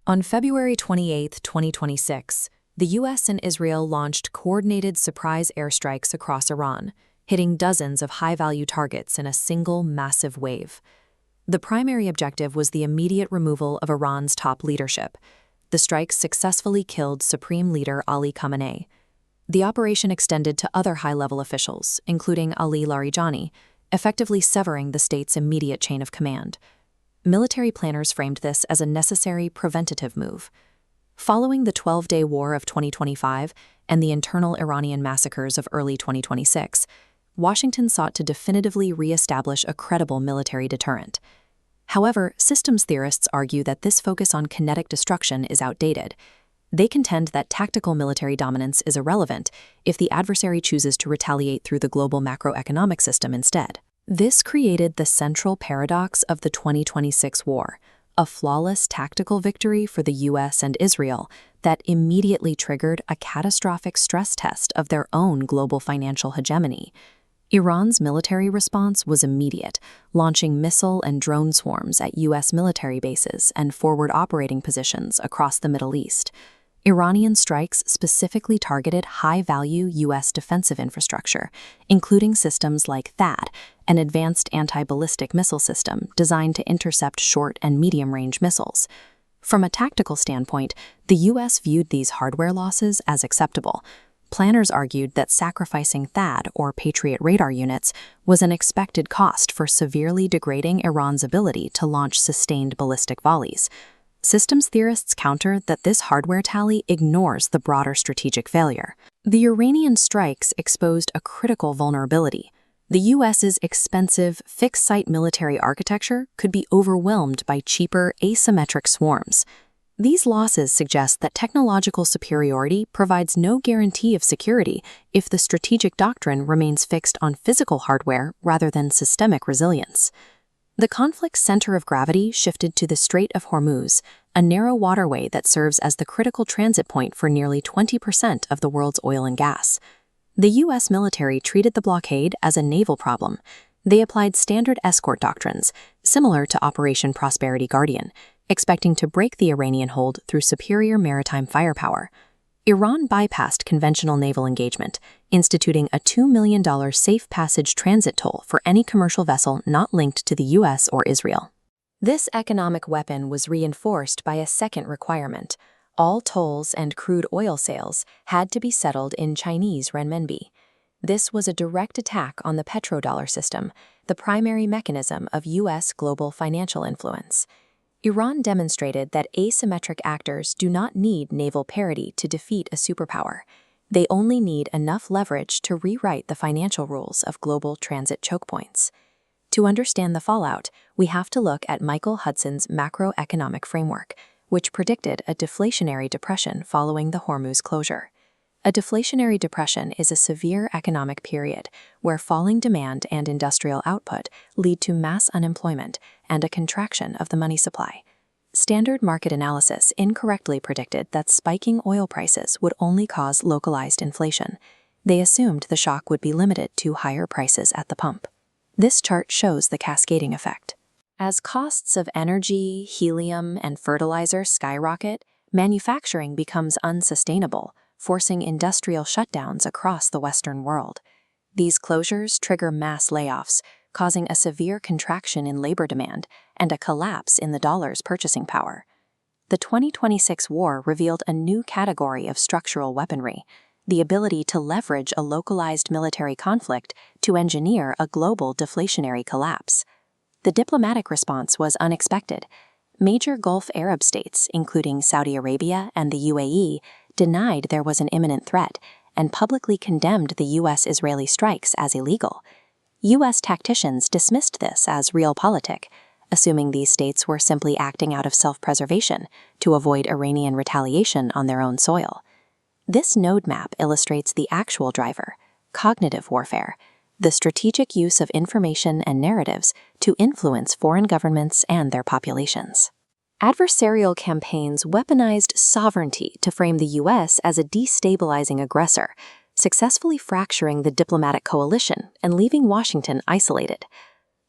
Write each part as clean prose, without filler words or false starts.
On February 28, 2026, the U.S. and Israel launched coordinated surprise airstrikes across Iran, hitting dozens of high-value targets in a single massive wave. The primary objective was the immediate removal of Iran's top leadership. The strikes successfully killed Supreme Leader Ali Khamenei. The operation extended to other high-level officials, including Ali Larijani, effectively severing the state's immediate chain of command. Military planners framed this as a necessary preventative move. Following the 12-day war of 2025 and the internal Iranian massacres of early 2026, Washington sought to definitively re-establish a credible military deterrent. However, systems theorists argue that this focus on kinetic destruction is outdated. They contend that tactical military dominance is irrelevant if the adversary chooses to retaliate through the global macroeconomic system instead. This created the central paradox of the 2026 war, a flawless tactical victory for the U.S. and Israel that immediately triggered a catastrophic stress test of their own global financial hegemony. Iran's military response was immediate, launching missile and drone swarms at U.S. military bases and forward operating positions across the Middle East. Iranian strikes specifically targeted high-value U.S. defensive infrastructure, including systems like THAAD, an advanced anti-ballistic missile system designed to intercept short and medium-range missiles. From a tactical standpoint, the U.S. viewed these hardware losses as acceptable. Planners argued that sacrificing THAAD, or Patriot radar units, was an expected cost for severely degrading Iran's ability to launch sustained ballistic volleys. Systems theorists counter that this hardware tally ignores the broader strategic failure. The Iranian strikes exposed a critical vulnerability. The U.S.'s expensive, fixed-site military architecture could be overwhelmed by cheaper, asymmetric swarms. These losses suggest that technological superiority provides no guarantee of security if the strategic doctrine remains fixed on physical hardware rather than systemic resilience. The conflict's center of gravity shifted to the Strait of Hormuz, a narrow waterway that serves as the critical transit point for nearly 20% of the world's oil and gas. The U.S. military treated the blockade as a naval problem. They applied standard escort doctrines, similar to Operation Prosperity Guardian, expecting to break the Iranian hold through superior maritime firepower. Iran bypassed conventional naval engagement, instituting a $2 million safe passage transit toll for any commercial vessel not linked to the U.S. or Israel. This economic weapon was reinforced by a second requirement. All tolls and crude oil sales had to be settled in Chinese renminbi. This was a direct attack on the petrodollar system, the primary mechanism of U.S. global financial influence. Iran demonstrated that asymmetric actors do not need naval parity to defeat a superpower. They only need enough leverage to rewrite the financial rules of global transit choke points. To understand the fallout, we have to look at Michael Hudson's macroeconomic framework, which predicted a deflationary depression following the Hormuz closure. A deflationary depression is a severe economic period where falling demand and industrial output lead to mass unemployment and a contraction of the money supply. Standard market analysis incorrectly predicted that spiking oil prices would only cause localized inflation. They assumed the shock would be limited to higher prices at the pump. This chart shows the cascading effect. As costs of energy, helium, and fertilizer skyrocket, manufacturing becomes unsustainable, forcing industrial shutdowns across the Western world. These closures trigger mass layoffs, causing a severe contraction in labor demand and a collapse in the dollar's purchasing power. The 2026 war revealed a new category of structural weaponry, the ability to leverage a localized military conflict to engineer a global deflationary collapse. The diplomatic response was unexpected. Major Gulf Arab states, including Saudi Arabia and the UAE, denied there was an imminent threat and publicly condemned the U.S.-Israeli strikes as illegal. U.S. tacticians dismissed this as realpolitik, assuming these states were simply acting out of self-preservation to avoid Iranian retaliation on their own soil. This node map illustrates the actual driver, cognitive warfare, the strategic use of information and narratives to influence foreign governments and their populations. Adversarial campaigns weaponized sovereignty to frame the U.S. as a destabilizing aggressor, successfully fracturing the diplomatic coalition and leaving Washington isolated.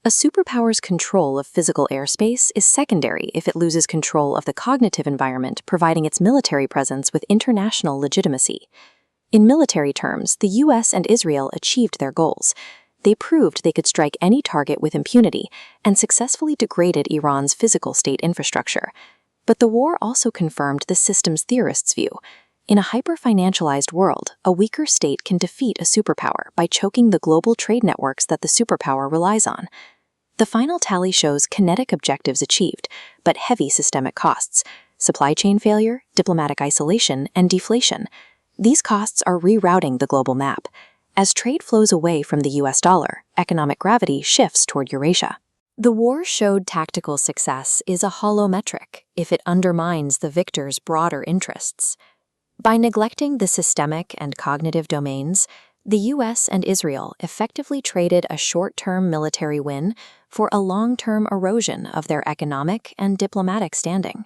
A superpower's control of physical airspace is secondary if it loses control of the cognitive environment, providing its military presence with international legitimacy. In military terms, the US and Israel achieved their goals. They proved they could strike any target with impunity and successfully degraded Iran's physical state infrastructure. But the war also confirmed the systems theorists' view. In a hyper-financialized world, a weaker state can defeat a superpower by choking the global trade networks that the superpower relies on. The final tally shows kinetic objectives achieved, but heavy systemic costs: supply chain failure, diplomatic isolation, and deflation. These costs are rerouting the global map. As trade flows away from the US dollar, economic gravity shifts toward Eurasia. The war showed tactical success is a hollow metric if it undermines the victor's broader interests. By neglecting the systemic and cognitive domains, the US and Israel effectively traded a short-term military win for a long-term erosion of their economic and diplomatic standing.